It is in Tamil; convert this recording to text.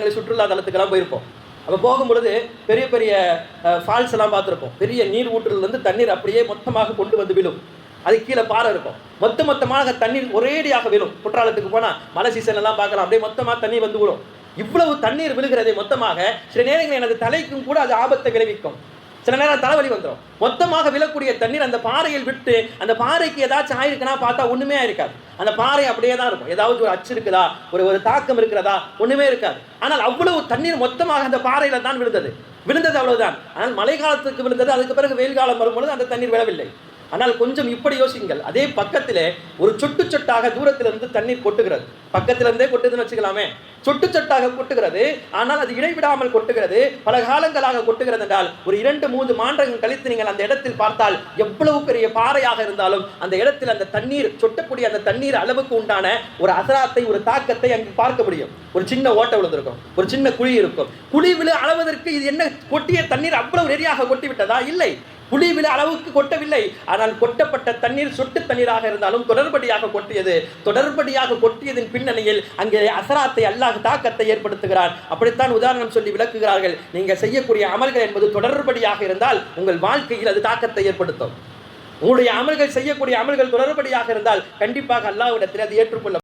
சுற்றுலா தலத்துக்கெல்லாம் போயிருப்போம். அப்போ போகும்பொழுது பெரிய பெரிய ஃபால்ஸ் எல்லாம் பார்த்துருப்போம். பெரிய நீர் ஊற்றுலேருந்து தண்ணீர் அப்படியே மொத்தமாக கொண்டு வந்து விழும். அது கீழே பாறை இருக்கும். மொத்தமாக தண்ணீர் ஒரேடியாக விழும். குற்றாலத்துக்கு போனால் மழை சீசன் எல்லாம் பார்க்கலாம், அப்படியே மொத்தமாக தண்ணீர் வந்து விழும். இவ்வளவு தண்ணீர் விழுகிறதை மொத்தமாக சில நேரங்களில் எனது தலைக்கும் கூட அது ஆபத்தை விளைவிக்கும். சில நேரம் தலைவலி வந்துடும். மொத்தமாக விழக்கூடிய தண்ணீர் அந்த பாறையில் விட்டு அந்த பாறைக்கு ஏதாச்சும் ஆயிருக்குன்னா பார்த்தா ஒண்ணுமே ஆயிருக்காது. அந்த பாறை அப்படியே தான் இருக்கும். ஏதாவது ஒரு அச்சு இருக்குதா, ஒரு தாக்கம் இருக்கிறதா, ஒண்ணுமே இருக்காது. ஆனால் அவ்வளவு தண்ணீர் மொத்தமாக அந்த பாறையில தான் விழுந்தது அவ்வளவுதான். ஆனால் மழை காலத்துக்கு விழுந்தது. அதுக்கு பிறகு வெயில் காலம் வரும்பொழுது அந்த தண்ணீர் விழவில்லை. ஆனால் கொஞ்சம் இப்படி யோசிங்கள். அதே பக்கத்திலே ஒரு சொட்டு சொட்டாக தூரத்திலிருந்து தண்ணீர் கொட்டுகிறது. பக்கத்திலிருந்தே கொட்டுதுன்னு வச்சுக்கலாமே. சொட்டு சொட்டாக கொட்டுகிறது. ஆனால் அது இடைவிடாமல் கொட்டுகிறது. பல காலங்களாக கொட்டுகிறது என்றால் ஒரு 2-3 மாதங்கள் கழித்து நீங்கள் அந்த இடத்தில் பார்த்தால் எவ்வளவு பெரிய பாறையாக இருந்தாலும் அந்த இடத்தில் அந்த தண்ணீர் சொட்டக்கூடிய அந்த தண்ணீர் அளவுக்கு உண்டான ஒரு அசராத்தை, ஒரு தாக்கத்தை அங்கு பார்க்க முடியும். ஒரு சின்ன ஓட்டை விழுந்திருக்கும், ஒரு சின்ன குழி இருக்கும். குழி விழு அளவதற்கு இது என்ன கொட்டிய தண்ணீர் அவ்வளவு ரெடியாக கொட்டி விட்டதா? இல்லை, குழி விழ அளவுக்கு கொட்டவில்லை. ஆனால் கொட்டப்பட்ட தண்ணீர் சொட்டு தண்ணீராக இருந்தாலும் தொடர்படியாக கொட்டியது. தொடர்படியாக கொட்டியதின் பின்னணியில் அங்கே அசராத்தை, அல்லாஹ் தாக்கத்தை ஏற்படுத்துகிறார். அப்படித்தான் உதாரணம் சொல்லி விளக்குகிறார்கள். நீங்கள் செய்யக்கூடிய அமல்கள் என்பது தொடர்படியாக இருந்தால் உங்கள் வாழ்க்கையில் அது தாக்கத்தை ஏற்படுத்தும். உங்களுடைய அமல்கள், செய்யக்கூடிய அமல்கள் தொடர்படியாக இருந்தால் கண்டிப்பாக அல்லாஹ்விடத்தில் அது ஏற்றுக்கொள்ள